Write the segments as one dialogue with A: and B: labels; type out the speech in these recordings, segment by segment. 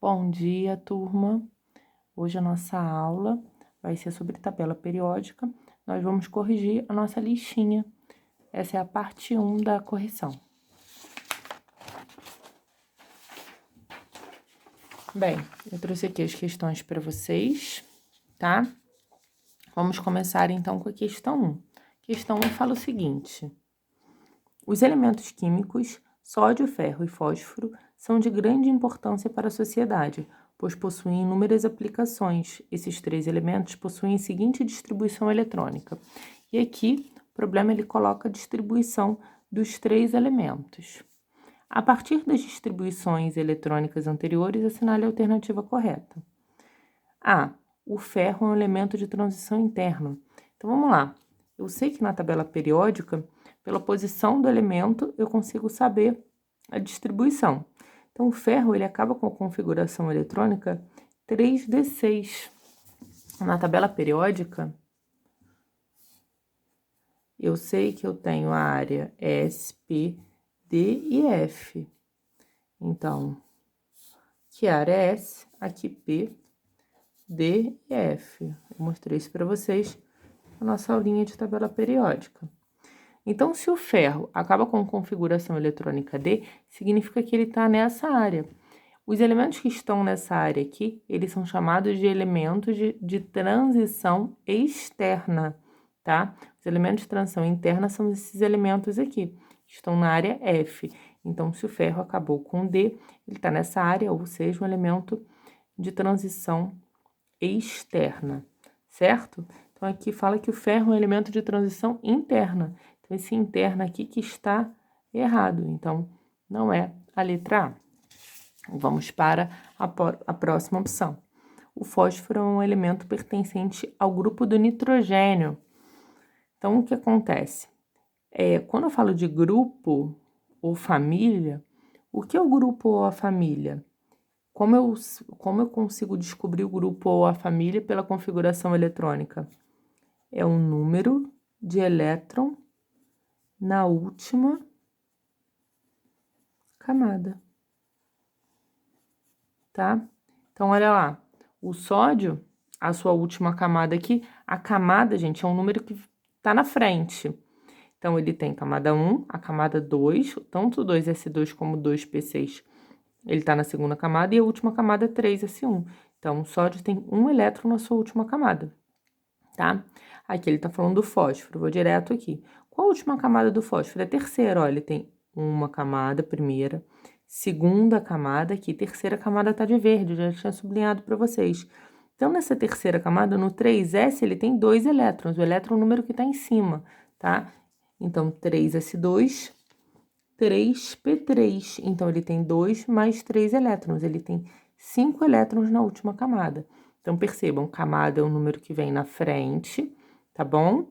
A: Bom dia, turma. Hoje a nossa aula vai ser sobre tabela periódica. Nós vamos corrigir a nossa listinha. Essa é a parte 1 da correção. Bem, eu trouxe aqui as questões para vocês, tá? Vamos começar então com a questão 1. Questão 1 fala o seguinte: os elementos químicos sódio, ferro e fósforo são de grande importância para a sociedade, pois possuem inúmeras aplicações. Esses três elementos possuem a seguinte distribuição eletrônica. E aqui, o problema ele coloca a distribuição dos três elementos. A partir das distribuições eletrônicas anteriores, assinale a alternativa correta. A. O ferro é um elemento de transição interno. Então, vamos lá. Eu sei que na tabela periódica, pela posição do elemento, eu consigo saber a distribuição. Então, o ferro ele acaba com a configuração eletrônica 3d6. Na tabela periódica, eu sei que eu tenho a área S, P, D e F. Então, que área é S, aqui P, D e F. Eu mostrei isso para vocês na nossa aulinha de tabela periódica. Então, se o ferro acaba com configuração eletrônica D, significa que ele está nessa área. Os elementos que estão nessa área aqui, eles são chamados de elementos de transição externa, tá? Os elementos de transição interna são esses elementos aqui, que estão na área F. Então, se o ferro acabou com D, ele está nessa área, ou seja, um elemento de transição externa, certo? Então, aqui fala que o ferro é um elemento de transição interna. Então, esse interna aqui que está errado. Então, não é a letra A. Vamos para a próxima opção. O fósforo é um elemento pertencente ao grupo do nitrogênio. Então, o que acontece? Quando eu falo de grupo ou família, o que é o grupo ou a família? Como eu consigo descobrir o grupo ou a família pela configuração eletrônica? É um número de elétron na última camada, tá? Então, olha lá, o sódio, a sua última camada aqui, a camada, gente, é um número que tá na frente. Então, ele tem camada 1, a camada 2, tanto 2s2 como 2p6, ele tá na segunda camada, e a última camada é 3s1. Então, o sódio tem um elétron na sua última camada, tá? Aqui ele tá falando do fósforo, vou direto aqui. Qual a última camada do fósforo? É a terceira, ó, ele tem uma camada, primeira, segunda camada aqui, terceira camada tá de verde, eu já tinha sublinhado para vocês. Então, nessa terceira camada, no 3s, ele tem 2 elétrons, o elétron é o número que tá em cima, tá? Então, 3s2, 3p3. Então, ele tem 2 mais 3 elétrons, ele tem 5 elétrons na última camada. Então, percebam, camada é o número que vem na frente, tá bom?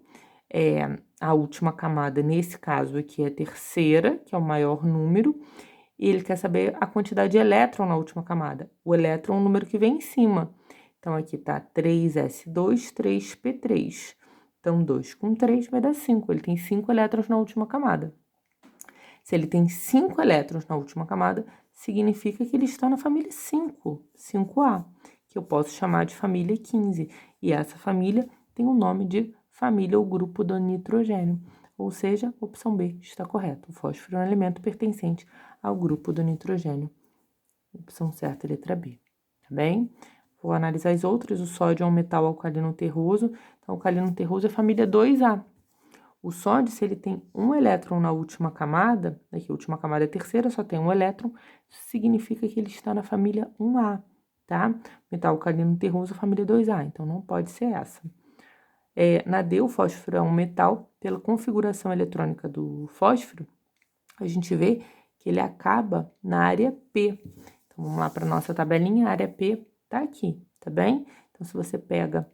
A: A última camada, nesse caso aqui, é a terceira, que é o maior número, e ele quer saber a quantidade de elétron na última camada. O elétron é o número que vem em cima. Então, aqui tá 3s2, 3p3. Então, 2 com 3 vai dar 5. Ele tem 5 elétrons na última camada. Se ele tem 5 elétrons na última camada, significa que ele está na família 5, 5A, que eu posso chamar de família 15. E essa família tem o nome de família ou grupo do nitrogênio. Ou seja, a opção B está correta. O fósforo é um elemento pertencente ao grupo do nitrogênio. Opção certa, letra B. Tá bem? Vou analisar as outras. O sódio é um metal alcalino terroso. Então, alcalino terroso é família 2A. O sódio, se ele tem um elétron na última camada, aqui a última camada é a terceira, só tem um elétron, isso significa que ele está na família 1A, tá? Metal alcalino terroso, família 2A, então não pode ser essa. Na D, o fósforo é um metal, pela configuração eletrônica do fósforo, a gente vê que ele acaba na área P. Então, vamos lá para nossa tabelinha, a área P tá aqui, tá bem? Então, se você pega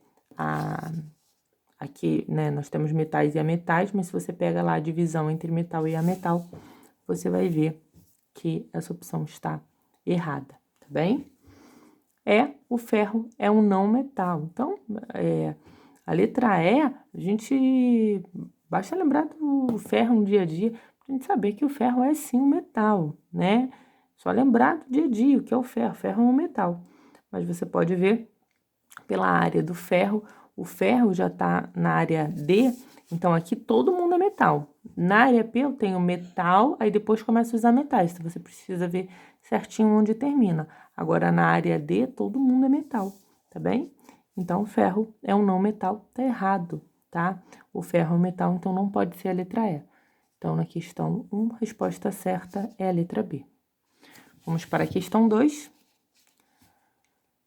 A: aqui, né, nós temos metais e ametais, mas se você pega lá a divisão entre metal e ametal, você vai ver que essa opção está errada, tá bem? O ferro é um não metal. Então, a letra E, a gente basta lembrar do ferro no dia a dia, pra gente saber que o ferro é sim um metal, né? Só lembrar do dia a dia, o que é o ferro. O ferro é um metal. Mas você pode ver pela área do ferro, o ferro já está na área D, então aqui todo mundo é metal. Na área P eu tenho metal, aí depois começo a usar metais, então você precisa ver certinho onde termina. Agora na área D todo mundo é metal, tá bem? Então o ferro é um não metal, tá errado, tá? O ferro é um metal, então não pode ser a letra E. Então na questão 1, a resposta certa é a letra B. Vamos para a questão 2.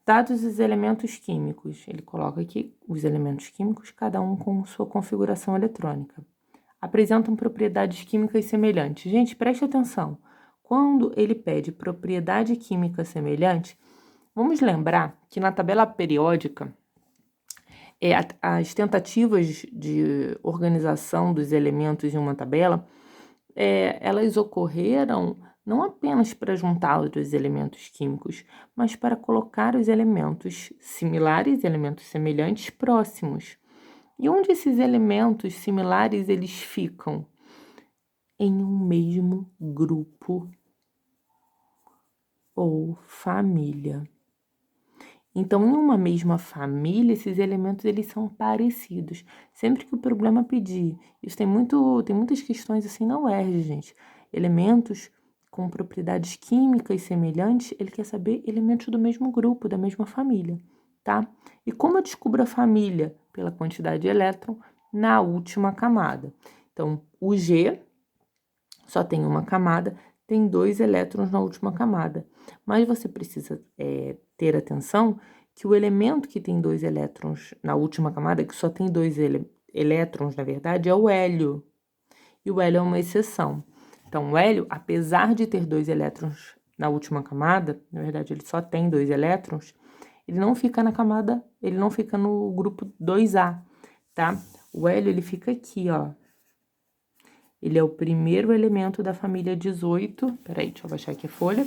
A: Dados os elementos químicos. Ele coloca aqui os elementos químicos, cada um com sua configuração eletrônica. Apresentam propriedades químicas semelhantes. Gente, preste atenção. Quando ele pede propriedade química semelhante, vamos lembrar que na tabela periódica, as tentativas de organização dos elementos em uma tabela, elas ocorreram não apenas para juntar os elementos químicos, mas para colocar os elementos similares, elementos semelhantes, próximos. E onde esses elementos similares eles ficam? Em um mesmo grupo ou família. Então, em uma mesma família, esses elementos eles são parecidos. Sempre que o problema pedir, isso tem muitas questões assim na UERJ, gente. Elementos com propriedades químicas semelhantes, ele quer saber elementos do mesmo grupo, da mesma família, tá? E como eu descubro a família? Pela quantidade de elétron na última camada. Então, o G só tem uma camada, tem 2 elétrons na última camada. Mas você precisa ter atenção que o elemento que tem 2 elétrons na última camada, que só tem 2 elétrons, na verdade, é o hélio. E o hélio é uma exceção. Então, o hélio, apesar de ter 2 elétrons na última camada, na verdade, ele só tem 2 elétrons, ele não fica na camada, ele não fica no grupo 2A, tá? O hélio, ele fica aqui, ó. Ele é o primeiro elemento da família 18. Peraí, deixa eu baixar aqui a folha.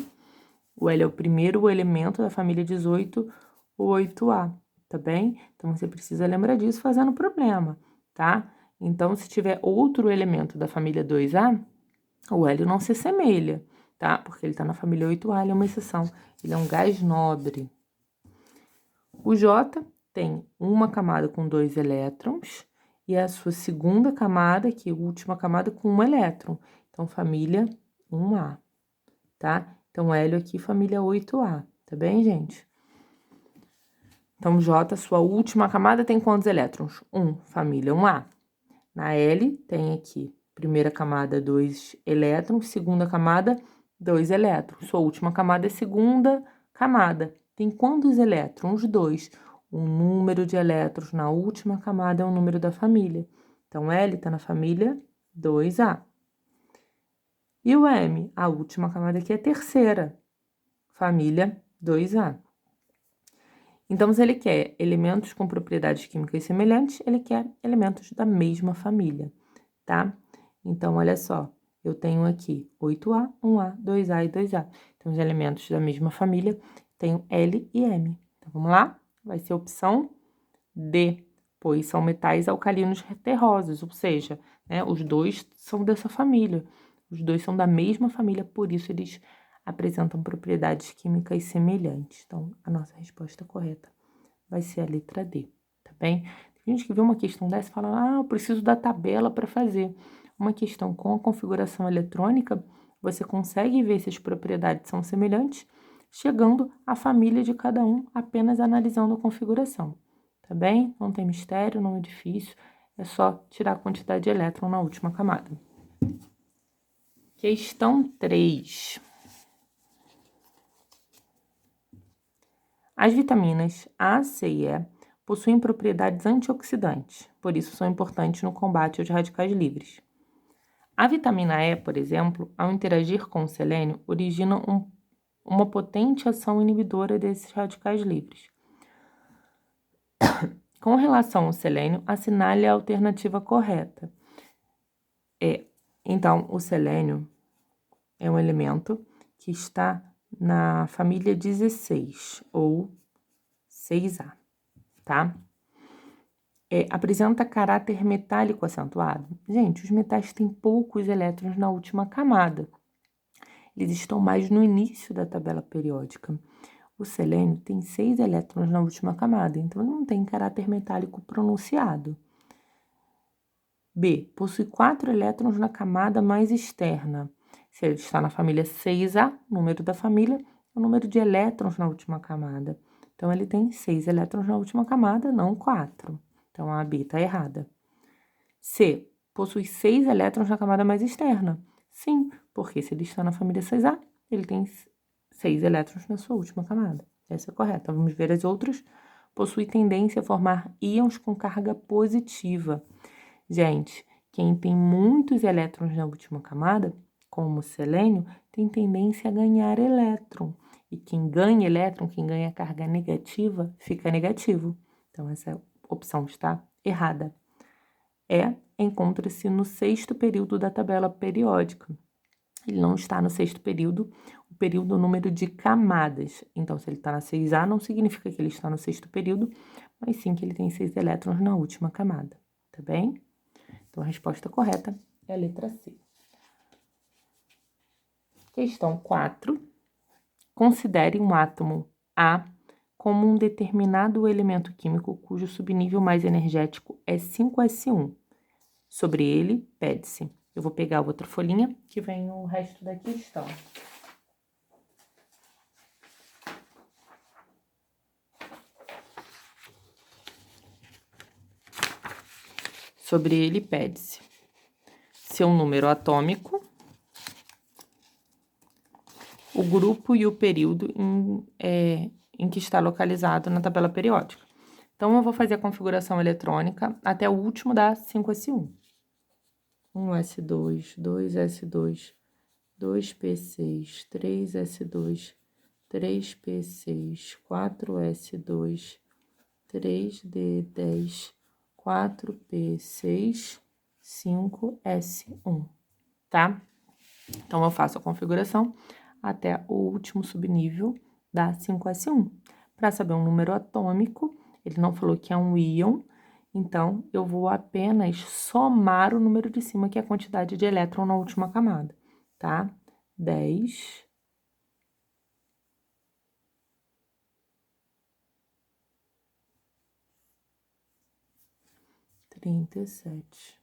A: O L é o primeiro elemento da família 18, o 8A, tá bem? Então, você precisa lembrar disso fazendo problema, tá? Então, se tiver outro elemento da família 2A, o L não se assemelha, tá? Porque ele tá na família 8A, ele é uma exceção. Ele é um gás nobre. O J tem uma camada com 2 elétrons e a sua segunda camada, que é a última camada, com 1 elétron. Então, família 1A, tá? Então, hélio aqui, família 8A, tá bem, gente? Então, J, sua última camada, tem quantos elétrons? 1, família 1A. Na L, tem aqui, primeira camada, 2 elétrons, segunda camada, 2 elétrons. Sua última camada é segunda camada. Tem quantos elétrons? 2. O número de elétrons na última camada é o número da família. Então, L está na família 2A. E o M? A última camada aqui é a terceira, família 2A. Então, se ele quer elementos com propriedades químicas semelhantes, ele quer elementos da mesma família, tá? Então, olha só, eu tenho aqui 8A, 1A, 2A e 2A. Então, os elementos da mesma família, tenho L e M. Então, vamos lá? Vai ser a opção D, pois são metais alcalinos terrosos, ou seja, né, os dois são dessa família. Os dois são da mesma família, por isso eles apresentam propriedades químicas semelhantes. Então, a nossa resposta correta vai ser a letra D, tá bem? Tem gente que vê uma questão dessa e fala, eu preciso da tabela para fazer. Uma questão com a configuração eletrônica, você consegue ver se as propriedades são semelhantes, chegando à família de cada um, apenas analisando a configuração, tá bem? Não tem mistério, não é difícil, é só tirar a quantidade de elétron na última camada. Questão 3. As vitaminas A, C e E possuem propriedades antioxidantes, por isso são importantes no combate aos radicais livres. A vitamina E, por exemplo, ao interagir com o selênio, origina uma potente ação inibidora desses radicais livres. Com relação ao selênio, assinale a alternativa correta. Então, o selênio é um elemento que está na família 16, ou 6A, tá? Apresenta caráter metálico acentuado. Gente, os metais têm poucos elétrons na última camada. eles estão mais no início da tabela periódica. O selênio tem 6 elétrons na última camada, então não tem caráter metálico pronunciado. B, possui 4 elétrons na camada mais externa. Se ele está na família 6A, número da família, é o número de elétrons na última camada. Então, ele tem 6 elétrons na última camada, não 4. Então, a B está errada. C, possui 6 elétrons na camada mais externa. Sim, porque se ele está na família 6A, ele tem 6 elétrons na sua última camada. Essa é correta. Vamos ver as outras. Possui tendência a formar íons com carga positiva. Gente, quem tem muitos elétrons na última camada, como o selênio, tem tendência a ganhar elétron. E quem ganha elétron, quem ganha carga negativa, fica negativo. Então, essa opção está errada. Encontra-se no 6º período da tabela periódica. Ele não está no 6º período, o período número de camadas. Então, se ele está na 6A, não significa que ele está no 6º período, mas sim que ele tem 6 elétrons na última camada, tá bem? Então, a resposta correta é a letra C. Questão 4. Considere um átomo A como um determinado elemento químico cujo subnível mais energético é 5s1. Sobre ele, pede-se. Eu vou pegar outra folhinha que vem o resto da questão. Sobre ele, pede-se seu número atômico, o grupo e o período em que está localizado na tabela periódica. Então, eu vou fazer a configuração eletrônica até o último da 5s1. 1s2, 2s2, 2p6, 3s2, 3p6, 4s2, 3d10, 4p6, 5s1, tá? Então, eu faço a configuração até o último subnível da 5s1. Para saber um número atômico, ele não falou que é um íon, então eu vou apenas somar o número de cima, que é a quantidade de elétron na última camada, tá? 10. 37,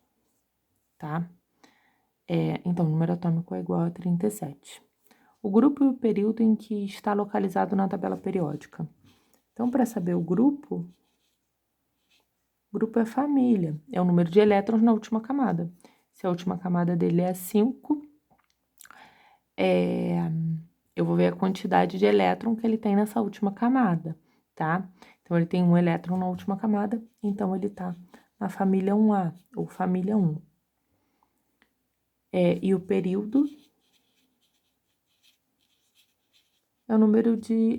A: tá? Então, o número atômico é igual a 37. O grupo e o período em que está localizado na tabela periódica. Então, para saber o grupo é família, é o número de elétrons na última camada. Se a última camada dele é 5, eu vou ver a quantidade de elétron que ele tem nessa última camada, tá? Então, ele tem um elétron na última camada, então ele tá na família 1A, ou família 1. E o período é o número de...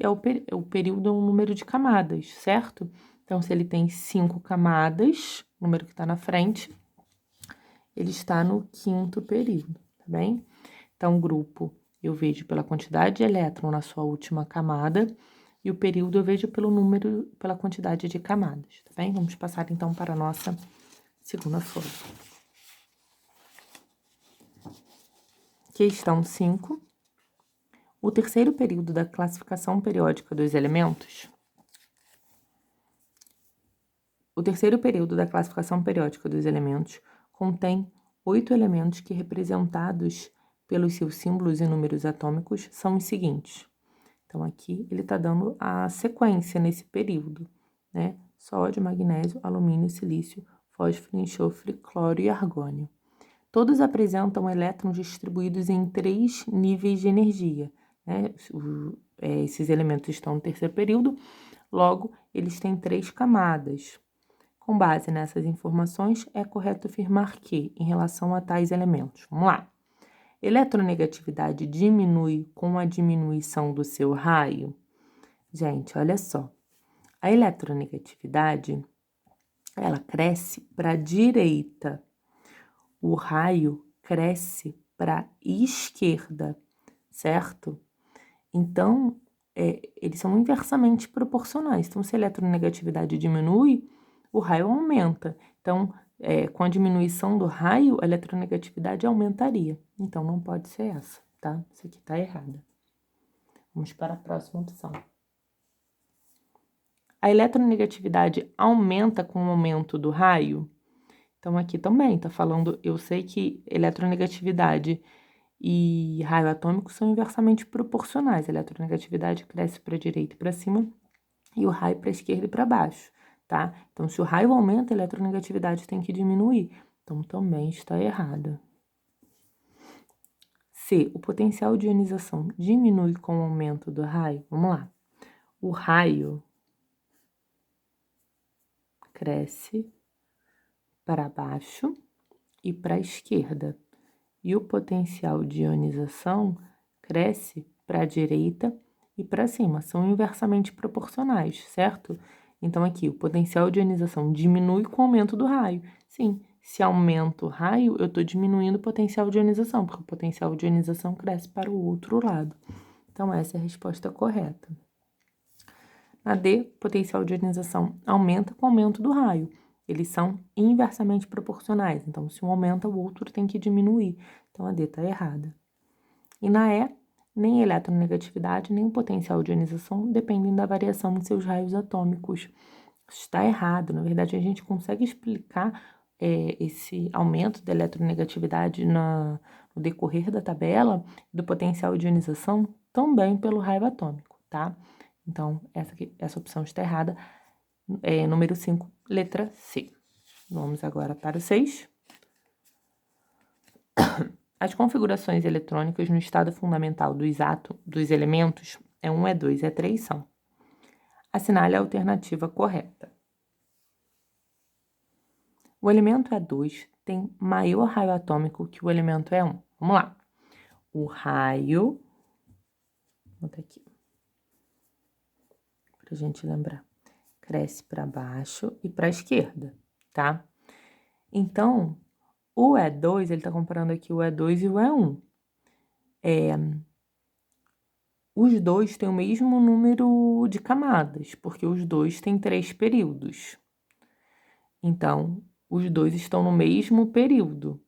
A: o período é um número de camadas, certo? Então, se ele tem 5 camadas, o número que está na frente, ele está no 5º período, tá bem? Então, o grupo eu vejo pela quantidade de elétron na sua última camada, e o período eu vejo pela quantidade de camadas, tá bem? Vamos passar, então, para a nossa segunda folha. Questão 5. O terceiro período da classificação periódica dos elementos. O terceiro período da classificação periódica dos elementos contém 8 elementos que, representados pelos seus símbolos e números atômicos, são os seguintes. Então, aqui ele está dando a sequência nesse período, né? Sódio, magnésio, alumínio, silício, fósforo, enxofre, cloro e argônio. Todos apresentam elétrons distribuídos em 3 níveis de energia, né? Esses elementos estão no terceiro período, logo, eles têm 3 camadas. Com base nessas informações, é correto afirmar que, em relação a tais elementos, vamos lá. Eletronegatividade diminui com a diminuição do seu raio? Gente, olha só. A eletronegatividade, ela cresce para a direita. O raio cresce para a esquerda, certo? Então, eles são inversamente proporcionais. Então, se a eletronegatividade diminui, o raio aumenta. Então, com a diminuição do raio, a eletronegatividade aumentaria. Então, não pode ser essa, tá? Isso aqui tá errada. Vamos para a próxima opção. A eletronegatividade aumenta com o aumento do raio? Então, aqui também tá falando, eu sei que eletronegatividade e raio atômico são inversamente proporcionais. A eletronegatividade cresce para a direita e para cima e o raio para a esquerda e para baixo, tá? Então, se o raio aumenta, a eletronegatividade tem que diminuir. Então, também está errada. C. O potencial de ionização diminui com o aumento do raio? Vamos lá. O raio cresce para baixo e para a esquerda. E o potencial de ionização cresce para a direita e para cima. São inversamente proporcionais, certo? Então, aqui, o potencial de ionização diminui com o aumento do raio. Sim, se aumenta o raio, eu estou diminuindo o potencial de ionização, porque o potencial de ionização cresce para o outro lado. Então, essa é a resposta correta. Na D, o potencial de ionização aumenta com o aumento do raio. Eles são inversamente proporcionais. Então, se um aumenta, o outro tem que diminuir. Então, a D está errada. E na E, nem a eletronegatividade, nem o potencial de ionização dependem da variação em seus raios atômicos. Isso está errado. Na verdade, a gente consegue explicar esse aumento da eletronegatividade no decorrer da tabela do potencial de ionização também pelo raio atômico, tá? Então, essa opção está errada. Número 5, letra C. Vamos agora para o 6. As configurações eletrônicas no estado fundamental dos elementos E1, E2 e E3 são. Assinale a alternativa correta. O elemento E2 tem maior raio atômico que o elemento E1. Vamos lá. O raio... Vou botar aqui. Pra gente lembrar. Cresce para baixo e para a esquerda, tá? Então, o E2, ele tá comparando aqui o E2 e o E1. Os dois têm o mesmo número de camadas, porque os dois têm 3 períodos. Então, os dois estão no mesmo período.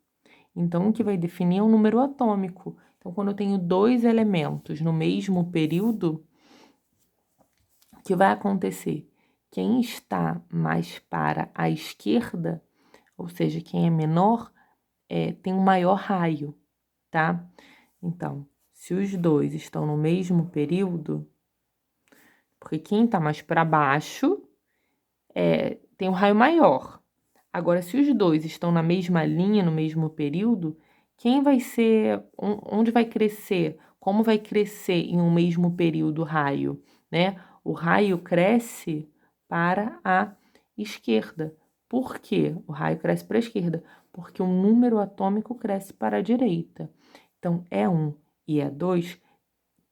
A: Então, o que vai definir é o número atômico. Então, quando eu tenho 2 elementos no mesmo período, o que vai acontecer? Quem está mais para a esquerda, ou seja, quem é menor, tem um maior raio, tá? Então, se os dois estão no mesmo período, porque quem está mais para baixo tem um raio maior. Agora, se os dois estão na mesma linha, no mesmo período, quem vai ser, onde vai crescer, como vai crescer em um mesmo período o raio, né? O raio cresce para a esquerda. Por quê? O raio cresce para a esquerda, porque o número atômico cresce para a direita. Então, E1 e E2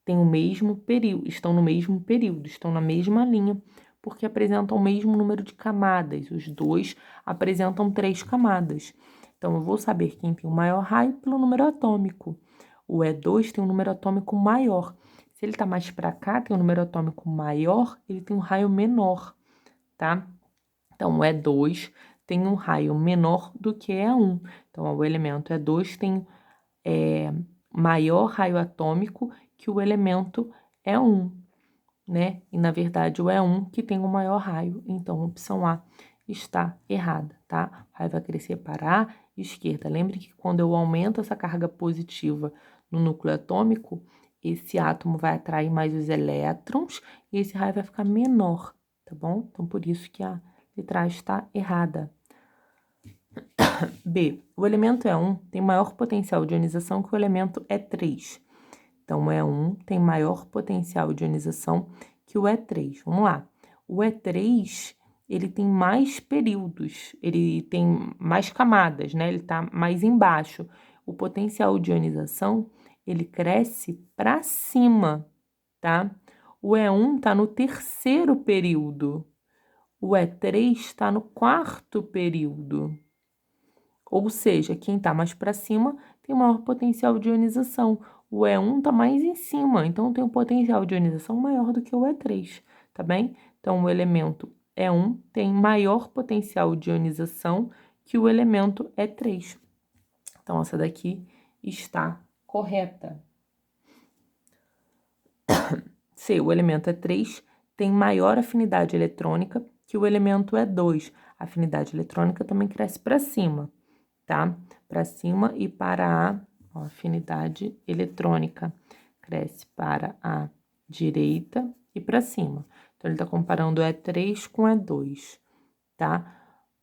A: têm o mesmo período, estão no mesmo período, estão na mesma linha, porque apresentam o mesmo número de camadas. Os dois apresentam 3 camadas. Então, eu vou saber quem tem o maior raio pelo número atômico. O E2 tem um número atômico maior. Se ele está mais para cá, tem um número atômico maior, ele tem um raio menor, tá? Então, o E2 tem um raio menor do que E1. Então, o elemento E2 tem maior raio atômico que o elemento E1, né? E, na verdade, o E1 que tem o maior raio. Então, a opção A está errada, tá? O raio vai crescer para a esquerda. Lembre que quando eu aumento essa carga positiva no núcleo atômico, esse átomo vai atrair mais os elétrons e esse raio vai ficar menor, tá bom? Então, por isso que a letra A está errada. B. O elemento E1 tem maior potencial de ionização que o elemento E3. Então, o E1 tem maior potencial de ionização que o E3. Vamos lá. O E3, ele tem mais períodos, ele tem mais camadas, né? Ele está mais embaixo. O potencial de ionização, ele cresce para cima, tá? O E1 está no 3º período. O E3 está no 4º período. Ou seja, quem está mais para cima tem maior potencial de ionização. O E1 está mais em cima, então tem um potencial de ionização maior do que o E3, tá bem? Então, o elemento E1 tem maior potencial de ionização que o elemento E3. Então, essa daqui está correta. se o elemento E3 tem maior afinidade eletrônica que o elemento E2. A afinidade eletrônica também cresce para cima, tá? Para cima e para a afinidade eletrônica cresce para a direita e para cima. Então, ele está comparando o E3 com o E2, tá?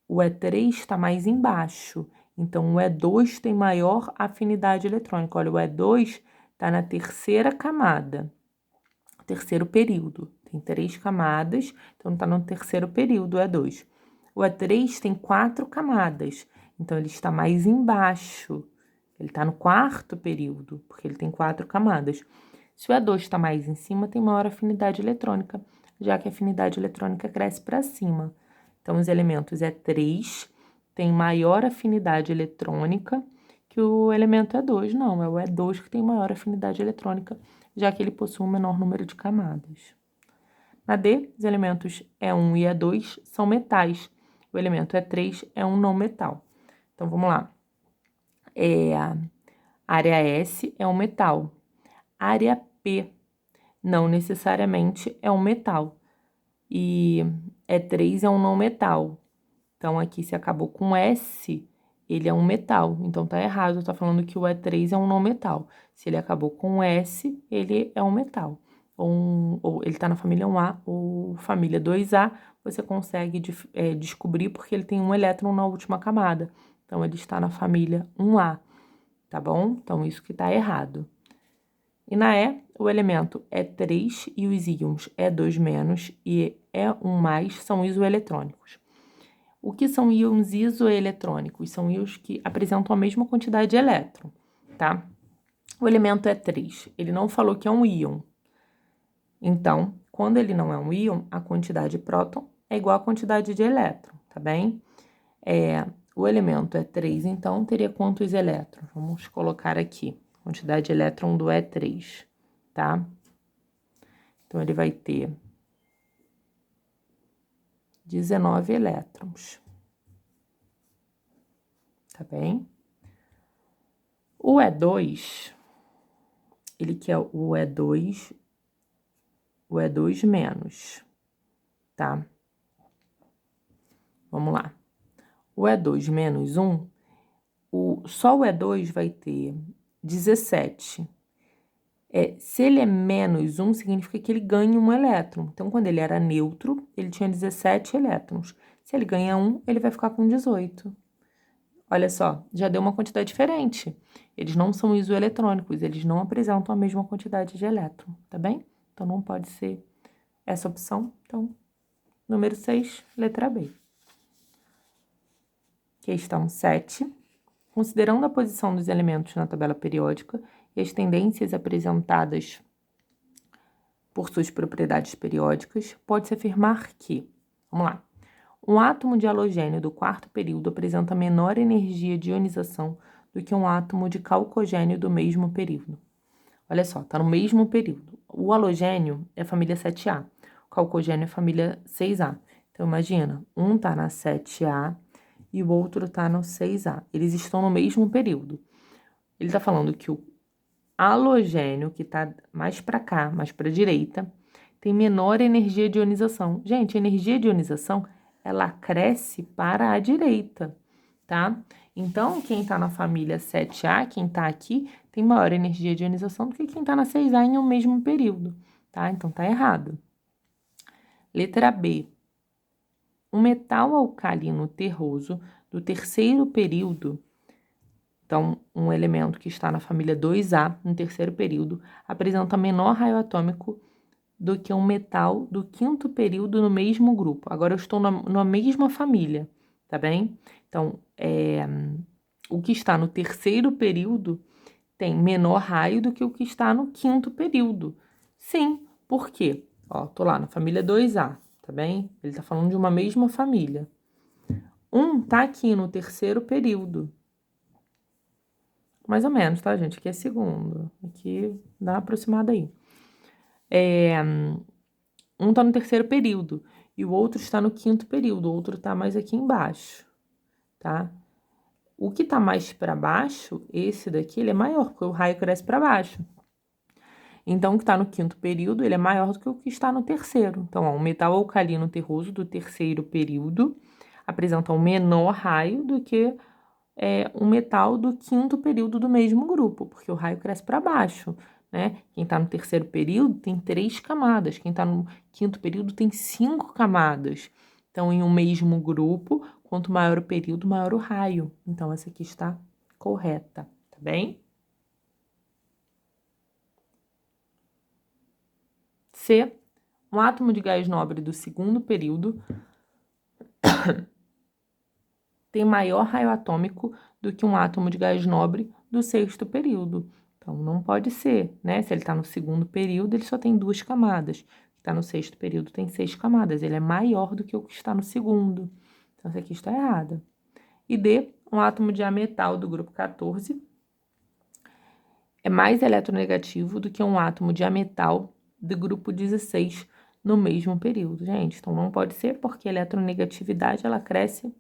A: O E3 está mais embaixo, então o E2 tem maior afinidade eletrônica. Olha, o E2 está na terceira camada, terceiro período. Tem 3 camadas, então está no terceiro período, o E2. O E3 tem 4 camadas, então ele está mais embaixo. Ele está no quarto período, porque ele tem 4 camadas. Se o E2 está mais em cima, tem maior afinidade eletrônica, já que a afinidade eletrônica cresce para cima. Então, os elementos E3 têm maior afinidade eletrônica que o elemento E2. Não, é o E2 que tem maior afinidade eletrônica, já que ele possui um menor número de camadas. Na D, os elementos E1 e E2 são metais. O elemento E3 é um não metal. Então, vamos lá. Área S é um metal. Área P não necessariamente é um metal. E E3 é um não metal. Então, aqui se acabou com S, ele é um metal. Então, tá errado, tá falando que o E3 é um não metal. Se ele acabou com S, ele é um metal. Ou ele tá na família 1A ou família 2A, você consegue descobrir porque ele tem um elétron na última camada. Então, ele está na família 1A, tá bom? Então, isso que tá errado. E na E, o elemento E3 e os íons E2- e E1+ são isoeletrônicos. O que são íons isoeletrônicos? São íons que apresentam a mesma quantidade de elétron, tá? O elemento E3, ele não falou que é um íon. Então, quando ele não é um íon, a quantidade de próton é igual à quantidade de elétron, tá bem? O elemento E3, então, teria quantos elétrons? Vamos colocar aqui, quantidade de elétron do E3, tá? Então, ele vai ter 19 elétrons. Tá bem? O E2, ele quer o E2 menos, tá? Vamos lá. O E2 menos 1, só o E2 vai ter 17. Se ele é menos 1, significa que ele ganha um elétron. Então, quando ele era neutro, ele tinha 17 elétrons. Se ele ganha 1, ele vai ficar com 18. Olha só, já deu uma quantidade diferente. Eles não são isoeletrônicos, eles não apresentam a mesma quantidade de elétron, tá bem? Então, não pode ser essa opção. Então, número 6, letra B. Questão 7. Considerando a posição dos elementos na tabela periódica e as tendências apresentadas por suas propriedades periódicas, pode-se afirmar que, vamos lá, um átomo de halogênio do quarto período apresenta menor energia de ionização do que um átomo de calcogênio do mesmo período. Olha só, tá no mesmo período. O halogênio é a família 7A, o calcogênio é a família 6A. Então, imagina, um tá na 7A e o outro tá no 6A. Eles estão no mesmo período. Ele tá falando que o halogênio, que tá mais para cá, mais para a direita, tem menor energia de ionização. Gente, a energia de ionização, ela cresce para a direita, tá? Então, quem tá na família 7A, quem tá aqui, tem maior energia de ionização do que quem tá na 6A em um mesmo período, tá? Então, tá errado. Letra B. Um metal alcalino terroso do terceiro período, então, um elemento que está na família 2A, no terceiro período, apresenta menor raio atômico do que um metal do quinto período no mesmo grupo. Agora, eu estou na mesma família, tá bem? Então, o que está no terceiro período tem menor raio do que o que está no quinto período. Sim, por quê? Ó, tô lá na família 2A, tá bem? Ele tá falando de uma mesma família. Um tá aqui no terceiro período. Mais ou menos, tá, gente? Aqui é segundo. Aqui dá uma aproximada aí. Um tá no terceiro período e o outro está no quinto período. O outro tá mais aqui embaixo, tá? O que tá mais para baixo, esse daqui, ele é maior, porque o raio cresce para baixo. Então, o que está no quinto período, ele é maior do que o que está no terceiro. Então, ó, o metal alcalino terroso do terceiro período apresenta um menor raio do que um metal do quinto período do mesmo grupo, porque o raio cresce para baixo, né? Quem está no terceiro período tem 3 camadas, quem está no quinto período tem 5 camadas. Então, em um mesmo grupo, quanto maior o período, maior o raio. Então, essa aqui está correta, tá bem? C. Um átomo de gás nobre do segundo período tem maior raio atômico do que um átomo de gás nobre do sexto período. Então, não pode ser, né? Se ele está no segundo período, ele só tem 2 camadas. Está no sexto período, tem 6 camadas. Ele é maior do que o que está no segundo. Então, essa aqui está errada. E D, um átomo de ametal do grupo 14 é mais eletronegativo do que um átomo de ametal do grupo 16 no mesmo período, gente. Então, não pode ser porque a eletronegatividade, ela cresce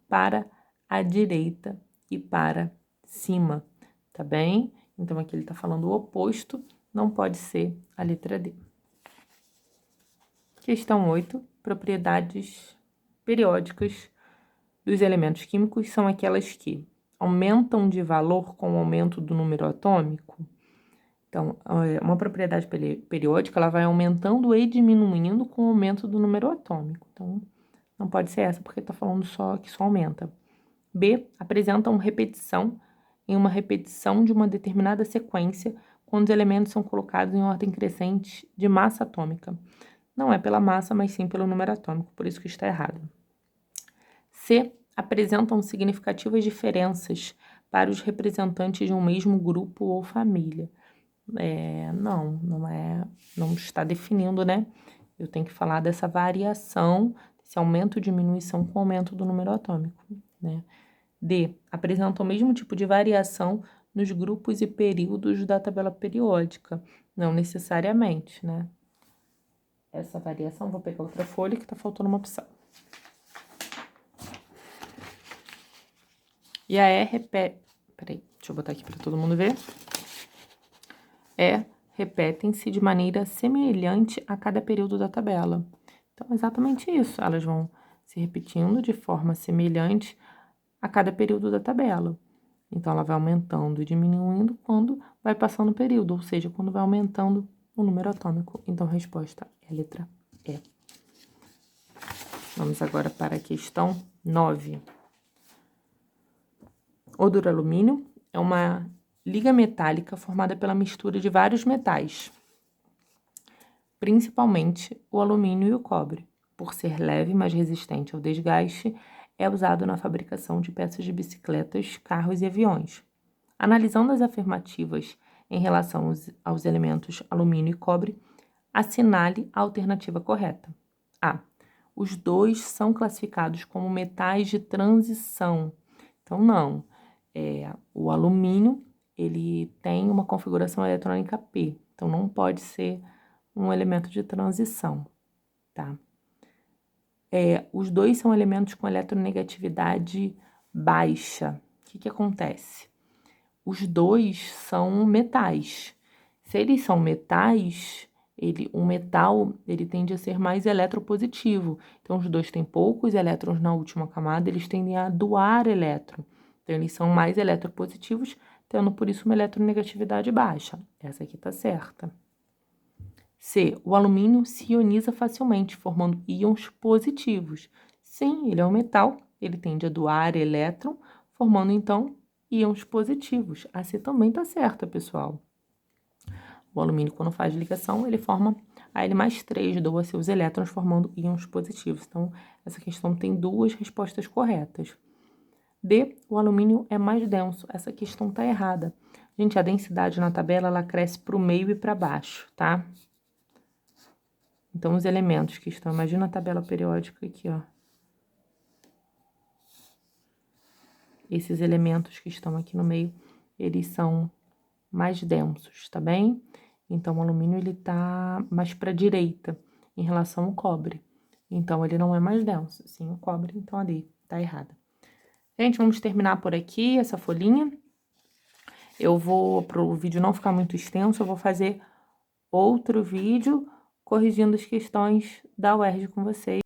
A: para a direita e para cima, tá bem? Então, aqui ele tá falando o oposto, não pode ser a letra D. Questão 8. Propriedades periódicas dos elementos químicos são aquelas que aumentam de valor com o aumento do número atômico. Então, uma propriedade periódica, ela vai aumentando e diminuindo com o aumento do número atômico. Então, não pode ser essa, porque tá falando só que só aumenta. B. Apresentam repetição em uma repetição de uma determinada sequência quando os elementos são colocados em ordem crescente de massa atômica. Não é pela massa, mas sim pelo número atômico, por isso que está errado. C. Apresentam significativas diferenças para os representantes de um mesmo grupo ou família. Não está definindo, né? Eu tenho que falar dessa variação, desse aumento ou diminuição com o aumento do número atômico, né? D. Apresentam o mesmo tipo de variação nos grupos e períodos da tabela periódica. Não necessariamente, né? Essa variação, vou pegar outra folha que está faltando uma opção. E a E repete... Peraí, deixa eu botar aqui para todo mundo ver. Repetem-se de maneira semelhante a cada período da tabela. Então, exatamente isso. Elas vão se repetindo de forma semelhante a cada período da tabela. Então, ela vai aumentando e diminuindo quando vai passando o período, ou seja, quando vai aumentando o número atômico. Então, a resposta é a letra E. Vamos agora para a questão 9. O duralumínio é uma liga metálica formada pela mistura de vários metais, principalmente o alumínio e o cobre. Por ser leve e mais resistente ao desgaste, é usado na fabricação de peças de bicicletas, carros e aviões. Analisando as afirmativas em relação aos elementos alumínio e cobre, assinale a alternativa correta. A. Os dois são classificados como metais de transição. Então, não. O alumínio, ele tem uma configuração eletrônica P. Então, não pode ser um elemento de transição, tá? Os dois são elementos com eletronegatividade baixa. O que acontece? Os dois são metais. Se eles são metais, o metal ele tende a ser mais eletropositivo. Então, os dois têm poucos elétrons na última camada, eles tendem a doar elétron. Então, eles são mais eletropositivos, tendo por isso uma eletronegatividade baixa. Essa aqui tá certa. C. O alumínio se ioniza facilmente, formando íons positivos. Sim, ele é um metal, ele tende a doar elétron, formando então íons positivos. A C também tá certa, pessoal. O alumínio, quando faz ligação, ele forma a L+3, doa seus elétrons, formando íons positivos. Então, essa questão tem 2 respostas corretas. D. O alumínio é mais denso. Essa questão tá errada. Gente, a densidade na tabela, ela cresce para o meio e para baixo, tá? Então, os elementos que estão... Imagina a tabela periódica aqui, ó. Esses elementos que estão aqui no meio, eles são mais densos, tá bem? Então, o alumínio, ele tá mais para a direita em relação ao cobre. Então, ele não é mais denso, sim, o cobre. Então, ali tá errada. Gente, vamos terminar por aqui essa folhinha. Eu vou, pro vídeo não ficar muito extenso, eu vou fazer outro vídeo corrigindo as questões da UERJ com vocês.